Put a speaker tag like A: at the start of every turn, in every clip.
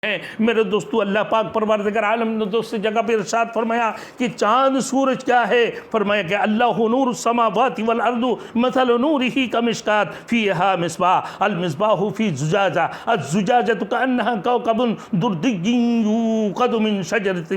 A: ہیں میرے دوستو۔ اللہ پاک پروردگار عالم نے دوسری جگہ پہ ارشاد فرمایا کہ چاند سورج کیا ہے، فرمایا کہ اللہ نور السماوات والارض مثل نورہ کمشکات فیہا مصباح المصباح فی زجاجہ الزجاجۃ کأنہا کوکب دردی یوقد من شجرۃ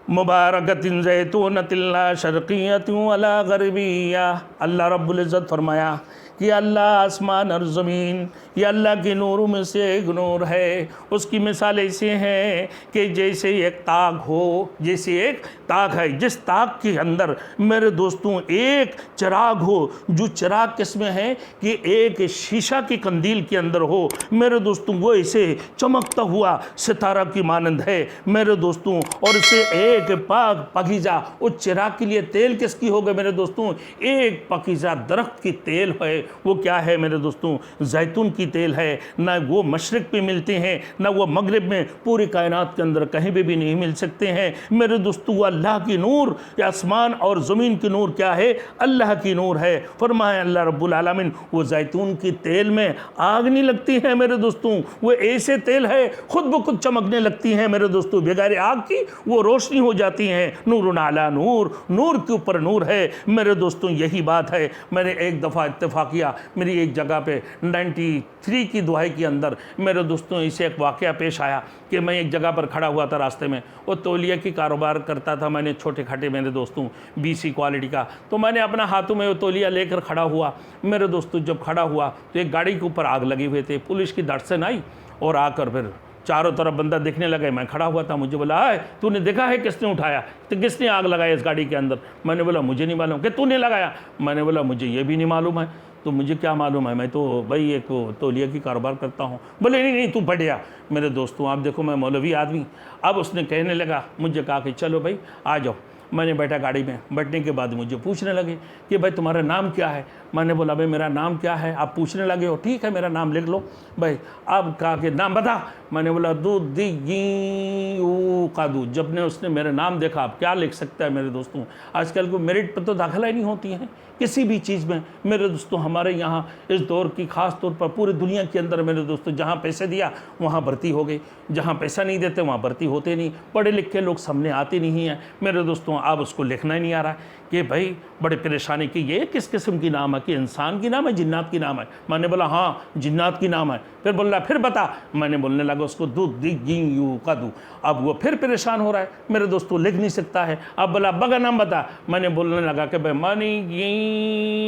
A: مبارکۃ زیتونۃ لا شرقیۃ ولا غربیہ۔ اللہ رب العزت فرمایا کہ اللہ آسمان اور زمین یہ اللہ کے نوروں میں سے ایک نور ہے، اس کی مثال ایسے ہیں کہ جیسے ایک تاگ ہو، جیسے ایک تاگ ہے جس تاگ کے اندر میرے دوستوں ایک چراغ ہو، جو چراغ کس میں ہے کہ ایک شیشہ کی قندیل کے اندر ہو میرے دوستوں، وہ اسے چمکتا ہوا ستارہ کی مانند ہے میرے دوستوں، اور اسے ایک پاک پاکیزہ اس چراغ کے لیے تیل کس کی ہوگا میرے دوستوں، ایک پاکیزہ درخت کی تیل ہے، وہ کیا ہے میرے دوستوں، زیتون کی تیل ہے۔ نہ وہ مشرق پہ ملتے ہیں نہ وہ مغرب میں، پوری کائنات کے اندر کہیں بھی نہیں مل سکتے ہیں میرے دوستو۔ وہ اللہ کی نور، یا آسمان اور زمین کی نور کیا ہے، اللہ کی نور ہے۔ فرمایا اللہ رب العالمین وہ زیتون کی تیل میں آگ نہیں لگتی ہے میرے دوستوں، وہ ایسے تیل ہے خود بخود چمکنے لگتی ہیں میرے دوستو، بغیر آگ کی وہ روشنی ہو جاتی ہیں، نور علی نور، نور کے اوپر نور ہے میرے دوستوں۔ یہی بات ہے، میں نے ایک دفعہ اتفاق کیا، میری ایک جگہ پہ 93 کی دہائی کے اندر میرے دوستوں اسے ایک واقعہ پیش آیا کہ میں ایک جگہ پر کھڑا ہوا تھا راستے میں، وہ تولیہ کی کاروبار کرتا تھا، میں نے چھوٹے کھاٹے میرے دوستوں BC کوالٹی کا، تو میں نے اپنا ہاتھوں میں وہ تولیہ لے کر کھڑا ہوا میرے دوستوں۔ جب کھڑا ہوا تو ایک گاڑی کے اوپر آگ لگے ہوئے تھے، پولیس کی دھڑسن آئی اور آ کر پھر چاروں طرف بندہ دیکھنے لگے، میں کھڑا ہوا تھا، مجھے بولا تو نے دیکھا ہے کس نے اٹھایا، تو کس نے آگ لگایا اس گاڑی کے اندر؟ میں نے بولا مجھے نہیں معلوم۔ کہ تو نے لگایا؟ میں نے بولا مجھے یہ بھی نہیں معلوم ہے۔ تو مجھے کیا معلوم ہے، میں تو بھائی ایک تولیہ کی کاروبار کرتا ہوں۔ بولے نہیں تو بڑھیا میرے دوستوں، آپ دیکھو میں مولوی آدمی۔ اب اس نے کہنے لگا، مجھے کہا کہ چلو بھائی آ جاؤ۔ میں نے بیٹھا گاڑی میں، بیٹھنے کے بعد مجھے پوچھنے لگے کہ بھائی تمہارا نام کیا ہے؟ میں نے بولا بھائی میرا نام کیا ہے؟ آپ پوچھنے لگے ہو، ٹھیک ہے میرا نام لکھ لو بھائی۔ اب کہا کہ نام بتا۔ میں نے بولا قادو۔ جب نے اس نے میرا نام دیکھا، اب کیا لکھ سکتا ہے میرے دوستوں؟ آج کل کو میرٹ پر تو داخلہ ہی نہیں ہوتی ہیں کسی بھی چیز میں میرے دوستوں۔ ہمارے یہاں اس دور کی خاص طور پر پوری دنیا کے اندر میرے دوستوں، جہاں پیسے دیا وہاں بھرتی ہو گئی، جہاں پیسہ نہیں دیتے وہاں بھرتی ہوتے نہیں، پڑھے لکھے لوگ سامنے آتے نہیں ہیں میرے دوستوں۔ اب اس کو لکھنا ہی نہیں آ رہا ہے کہ بھائی بڑے پریشانی کی یہ کس قسم کی نام ہے، کہ انسان کی نام ہے جنات کی نام ہے؟ میں نے بولا ہاں جنات کی نام ہے۔ پھر بول رہا پھر بتا۔ میں نے بولنے لگا اس کو قدو۔ اب وہ پھر پریشان ہو رہا ہے میرے دوستوں، لکھ نہیں سکتا ہے۔ اب بولا بگا نام بتا۔ میں نے بولنے لگا کہ بھائی منی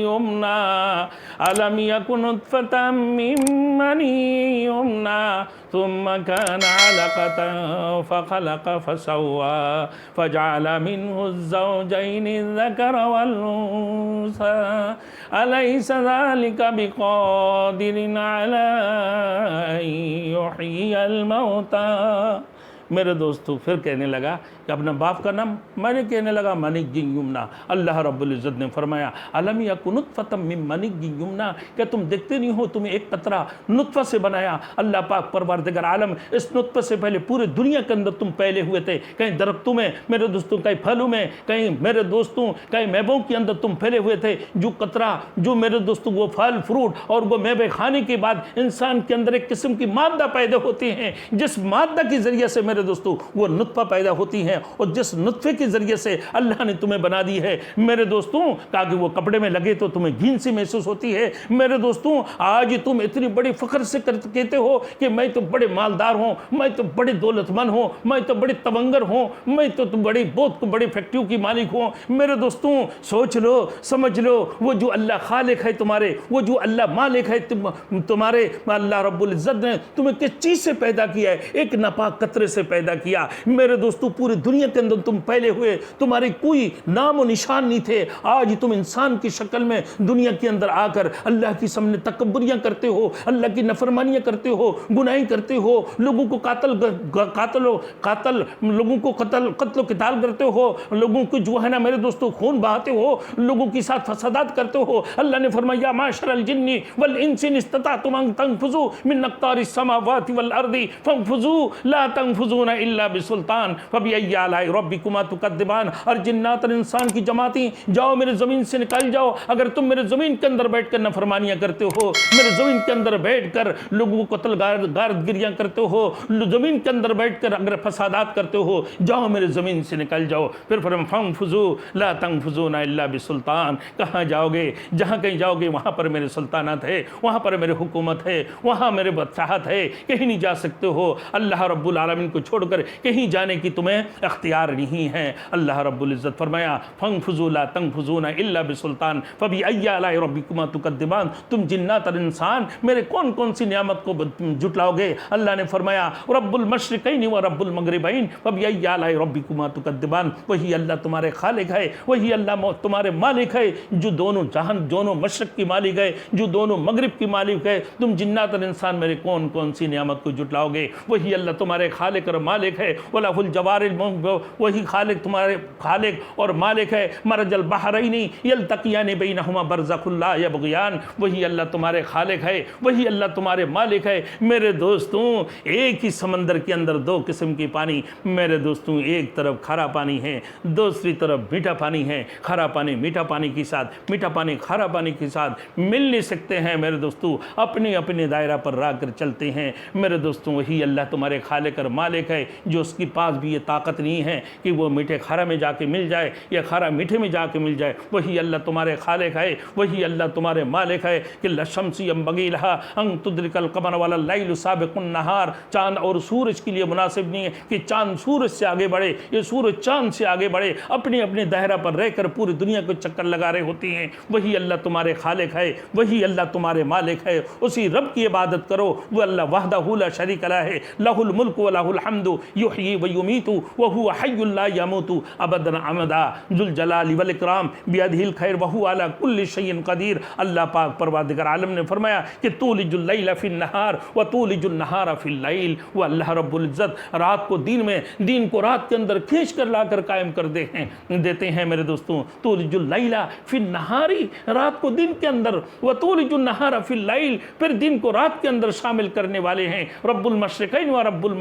A: یمنا علم یکن نطفۃ من منی یمنا ثم كان علقة فخلق فسوى فجعل منه الزوجين الذكر والأنثى أليس ذلك بقادر على أن يحيي الموتى۔ میرے دوستو پھر کہنے لگا کہ اپنا باپ کا نام؟ میں نے کہنے لگا منی یمنا۔ اللہ رب العزت نے فرمایا علم یکن نطفۃ من منی یمنا، کہ تم دیکھتے نہیں ہو تمہیں ایک قطرہ نطفہ سے بنایا اللہ پاک پروردگار عالم۔ اس نطفہ سے پہلے پورے دنیا کے اندر تم پھیلے ہوئے تھے، کہیں درختوں میں میرے دوستوں، کہیں پھلوں میں، کہیں میرے دوستوں کہیں میووں کے اندر تم پھیلے ہوئے تھے۔ جو قطرہ، جو میرے دوستوں وہ پھل فروٹ اور وہ میوے کھانے کے بعد انسان کے اندر ایک قسم کی مادہ پیدا ہوتی ہیں، جس مادہ کے ذریعے سے میرے دوستو وہ نطفہ پیدا ہوتی ہیں، اور جس نطفے کے ذریعے سے اللہ نے تمہیں بنا دی ہے میرے دوستوں، کہا کہ وہ کپڑے میں لگے تو تمہیں گھین سی محسوس ہوتی ہے میرے دوستوں۔ آج تم اتنی بڑی فخر سے کہتے ہو کہ میں تو بڑے مالدار ہوں، میں تو بڑے دولت مند ہوں، میں تو بڑے تونگر ہوں، میں تو بڑی بہت بڑی فیکٹریوں کی مالک ہوں میرے دوستوں۔ سوچ لو، سمجھ لو، وہ جو اللہ خالق ہے تمہارے، وہ جو اللہ مالک ہے تمہارے، اللہ رب العزت نے تمہیں کس چیز سے پیدا کیا ہے؟ ایک ناپاک قطرے سے پیدا کیا میرے دوستو۔ پوری دنیا کے اندر تم پھیلے ہوئے، تمہارے کوئی نام و نشان نہیں تھے، آج تم انسان کی شکل میں دنیا کے اندر آ کر اللہ کی سامنے تکبریاں کرتے ہو، اللہ کی نافرمانیاں کرتے ہو، گناہیں کرتے ہو، لوگوں کو لوگوں کو قتل و قتال کرتے ہو، لوگوں کو جو ہے نا میرے دوستو خون بہاتے ہو، لوگوں کے ساتھ فسادات کرتے ہو۔ اللہ نے فرمایا یا معاشر الجن والانس ان استطعتم ان تنفذوا من اقطار السماوات والارض فانفذوا لا تنفذون तंफुज़ून इल्ला बिसुल्तान फबिअय्यि आलाइ रब्बिकुमा तुकद्दिबान। और जिन्नात और इंसान की जमाती, जाओ मेरे ज़मीन से निकल जाओ। अगर तुम मेरे ज़मीन के अंदर बैठ कर नफरमानियाँ करते हो, मेरे ज़मीन के अंदर बैठ कर लोगों को कत्ल गारदगिरियाँ करते हो, ज़मीन के अंदर बैठ कर अगर फसादात करते हो, जाओ मेरे ज़मीन से निकल जाओ। फिर फंफुज़ू ला तंफुज़ून इल्ला बिसुल्तान। कहाँ जाओगे? जहाँ कहीं जाओगे वहाँ पर मेरे सुल्तानत है, वहाँ पर मेरे हुकूमत है, वहाँ मेरे बादशाहत है, कहीं नहीं जा सकते हो। अल्लाह रब्बुल आलमीन को छोड़कर कहीं जाने की तुम्हें अख्तियार नहीं है। अल्लाह रब्बुल इज़्ज़त फरमाया फंफुज़ू ला तंफुज़ून इल्ला बिसुल्तान फबिअय्यि आलाइ रब्बिकुमा तुकद्दिबान। तुम जिन्नात और इंसान मेरे कौन कौन सी नियामत को जुटलाओगे? अल्लाह ने फरमाया रब्बुल मशरिकैन व रब्बुल मगरिबैन फबिअय्यि आलाइ रब्बिकुमा तुकद्दिबान। वही अल्लाह तुम्हारे खालिक है, वही अल्लाह तुम्हारे मालिक है, जो दोनों जहान, दोनों मशरक की मालिक है, जो दोनों मगरिब की मालिक है। तुम जिन्नात और इंसान मेरे कौन कौन सी नियामत को जुटलाओगे? वही अल्लाह तुम्हारे खालिक और मालिक है। वलहुल जवारिल, वही खालिक तुम्हारे खालिक और मालिक है। मरजल बहरैनी यल्तक़ियान बैनहुमा बरज़खुन ला यबग़ियान। वही अल्लाह तुम्हारे खालिक है, वही अल्लाह तुम्हारे मालिक है। मेरे दोस्तों, एक ही समंदर के अंदर दो किस्म की पानी, मेरे दोस्तों, एक तरफ खारा पानी है, दूसरी तरफ मीठा पानी है। खारा पानी मीठा पानी के साथ, मीठा पानी खारा पानी के साथ मिल नहीं सकते हैं मेरे दोस्तों, अपने अपने दायरा पर रह कर चलते हैं। मेरे दोस्तों, वही अल्लाह तुम्हारे खालिक और मालिक है, जो उसके पास भी ये ताकत नहीं है कि वो मीठे खारा में जाके मिल जाए या खारा मीठे में जाके मिल जाए। वही अल्लाह तुम्हारे खालिक है, वही अल्लाह तुम्हारे मालिक है कि लशम्सी यंबगी लहा अन तुद्रिकल कमर वाला लैलु साबिकुन नहार। चांद और सूरज के लिए मुनासिब नहीं है कि चांद सूरज से आगे बढ़े, ये सूरज चांद से आगे बढ़े। अपने अपने दायरा पर रहकर पूरी दुनिया को चक्कर लगा रहे होती हैं। वही अल्लाह तुम्हारे खालिक है, वही अल्लाह तुम्हारे मालिक है। उसी रब की इबादत करो। वो अल्लाह वहदहु ला शरीका लह है, लहुल मुल्क व लहुल हम्दु युहयी व युमीतु व हुवा हय्युल ला यमूतु अबदन अमदा जुल जलाली वल इकराम बियदिहिल खैर व हुवा अला कुल्लि शैइन कदीर। अल्लाह पाक परवरदिगार आलम ने फरमाया कि तूलिजुल लैला फिन नहार व तूलिजुन नहारा फिल लैल। वो अल्लाह रब्बुल इज्जत रात को दिन में, दिन को रात के अंदर खींच कर लाकर कायम कर देते हैं मेरे दोस्तों। तूलिजुल लैला फिन नहारी, रात को दिन के अंदर, व तूलिजुन नहारा फिल लैल, फिर दिन को रात के अंदर शामिल करने वाले हैं। रब्बुल मशरिकैन व रब्बुल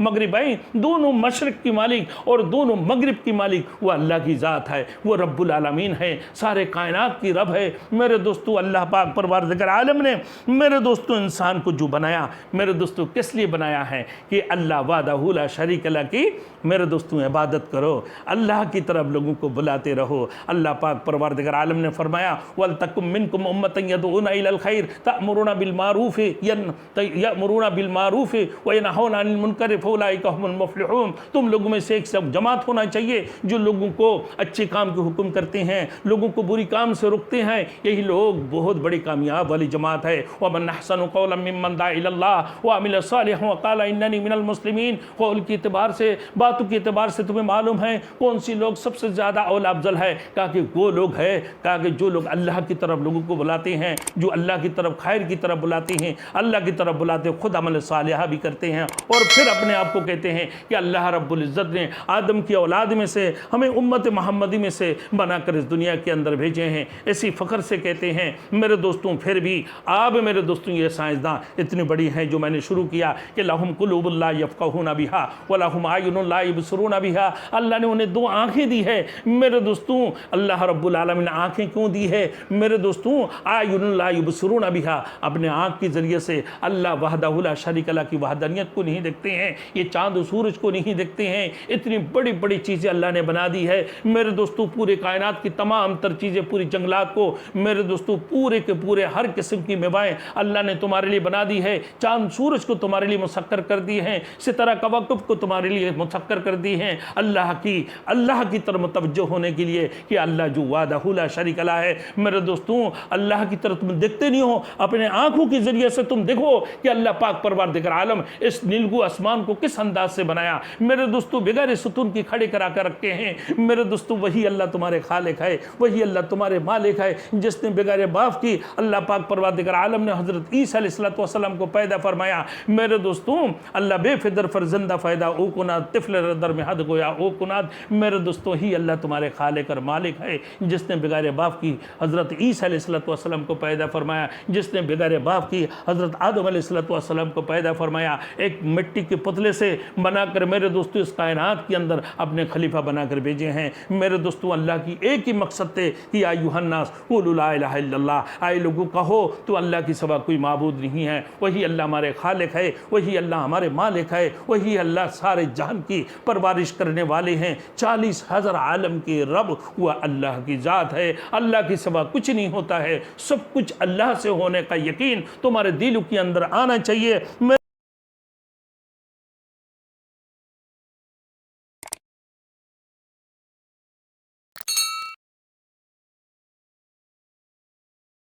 A: मगरिबैन, दोनों मशरिक की मालिक और दोनों मगरिब की मालिक वो अल्लाह की ज़ात है, वो रब्बुल आलमीन है, सारे कायनात की रब है। मेरे दोस्तों, अल्लाह पाक परवरदिगार आलम ने मेरे दोस्तों इंसान को जो बनाया, मेरे दोस्तों किस लिए बनाया है? कि अल्लाह वहदहु ला शरीका लह की मेरे दोस्तों इबादत करो, अल्लाह की तरफ लोगों को बुलाते रहो। अल्लाह पाक परवरदिगार आलम ने फरमाया वल तकुम मिनकुम उम्मतन यदऊना इलल खैर तअमुरुना बिल मारूफ यअमुरुना बिल मारूफ व यनहौना अनिल मुनकर फउलाइका हुमुल मुफ्लिहून। तुम लोगों में से एक सब जमात होना चाहिए जो लोगों को अच्छे काम के हुक्म करते हैं, लोगों को बुरी काम से रोकते हैं। यही लोग बहुत बड़ी कामयाब वाली जमात है। वमन अहसनु कौलन मिम्मन दा इलल्लाह व अमिल सालिहन व क़ाला इन्ननी मिनल मुस्लिमीन। कौल के एतबार से, बातों के एतबार से तुम्हें मालूम है कौन सी लोग सबसे ज़्यादा औला अफजल है? कहा कि वो लोग है, कहा कि जो लोग अल्लाह की तरफ लोगों को बुलाते हैं, जो अल्लाह की तरफ खैर की तरफ बुलाते हैं, अल्लाह की तरफ बुलाते हैं, खुद अमल सालिहा भी करते हैं और फिर अपने आप को कहते हैं कि अल्लाह रब्बुल इज़्ज़त ने आदम की औलाद में से हमें उम्मत मोहम्मदी में से बनाकर इस दुनिया के अंदर भेजे हैं। इसी फ़ख्र से कहते हैं मेरे दोस्तों। फिर भी आप मेरे दोस्तों ये साइंसदान इतनी बड़ी हैं जो मैंने शुरू किया कि लहुम कुलूबुन ला यफ़क़हूना बिहा व लहुम आयुनुन ला युबसिरूना बिहा। अल्लाह ने उन्हें दो आँखें दी है मेरे दोस्तों। अल्लाह रब्बुल आलमीन ने आँखें क्यों दी है मेरे दोस्तों? आयुनुन ला युबसिरूना बिहा, अपने आँख के ज़रिए से अल्लाह वहदहु ला शरीका लह की वहदानियत को नहीं देखते हैं, ये चाँद और सूरज को नहीं देखते हैं। इतनी बड़ी बड़ी चीज़ें अल्लाह ने बना दी है मेरे दोस्तों। पूरे कायनात की तमाम तर चीज़ें, पूरी जंगलात को मेरे दोस्तों, पूरे के पूरे हर किस्म की मेवाएँ अल्लाह ने तुम्हारे लिए बना दी है। चाँद सूरज को तुम्हारे लिए मुसक्कर कर दी हैं, सितारा कवाकब को तुम्हारे लिए मुसक्कर कर दी हैं अल्लाह की तरफ मुतवज्जो होने के लिए कि अल्लाह जो वहदहु ला शरीका लह है। मेरे दोस्तों, अल्लाह की तरफ तुम देखते नहीं हो, अपने आँखों के ज़रिए से तुम देखो कि अल्लाह पाक परवरदिगार आलम इस नीलगू आसमान को किस अंदाज से बनाया मेरे दोस्तों, बगैर सुतून की खड़े करा कर रखे हैं मेरे दोस्तों। वही अल्लाह तुम्हारे खालिक है, वही अल्लाह तुम्हारे मालिक है जिसने बगैर बाप की अल्लाह पाक परवरदिगार आलम ने हज़रत ईसा अलैहिस्सलाम को पैदा फरमाया मेरे दोस्तों। अल्लाह बेफिदर फरजंदा फ़ैदा ओ कुनाद तिफल दर में हद गोया ओ कुनाद। मेरे दोस्तों, ही अल्लाह तुम्हारे खालिक और मालिक है जिसने बगैर बाप की हज़रत ईसा अलैहिस्सलाम को पैदा फरमाया, जिसने बगैर बाप की हज़रत आदम अलैहिस्सलाम को पैदा फरमाया। एक मिट्टी के पुतले فضلے سے بنا کر میرے دوستو اس کائنات کے اندر اپنے خلیفہ بنا کر بھیجے ہیں۔ میرے دوستو اللہ کی ایک ہی مقصد تھے، یا ایھا الناس قولوا لا الہ الا اللہ، اے لوگوں کہو تو اللہ کی سوا کوئی معبود نہیں ہے، وہی اللہ ہمارے خالق ہے، وہی اللہ ہمارے مالک ہے، وہی اللہ سارے جہان کی پرورش کرنے والے ہیں، 40,000 عالم کے رب وہ اللہ کی ذات ہے، اللہ کی سوا کچھ نہیں ہوتا ہے، سب کچھ اللہ سے ہونے کا یقین تمہارے دلوں کے اندر آنا چاہیے۔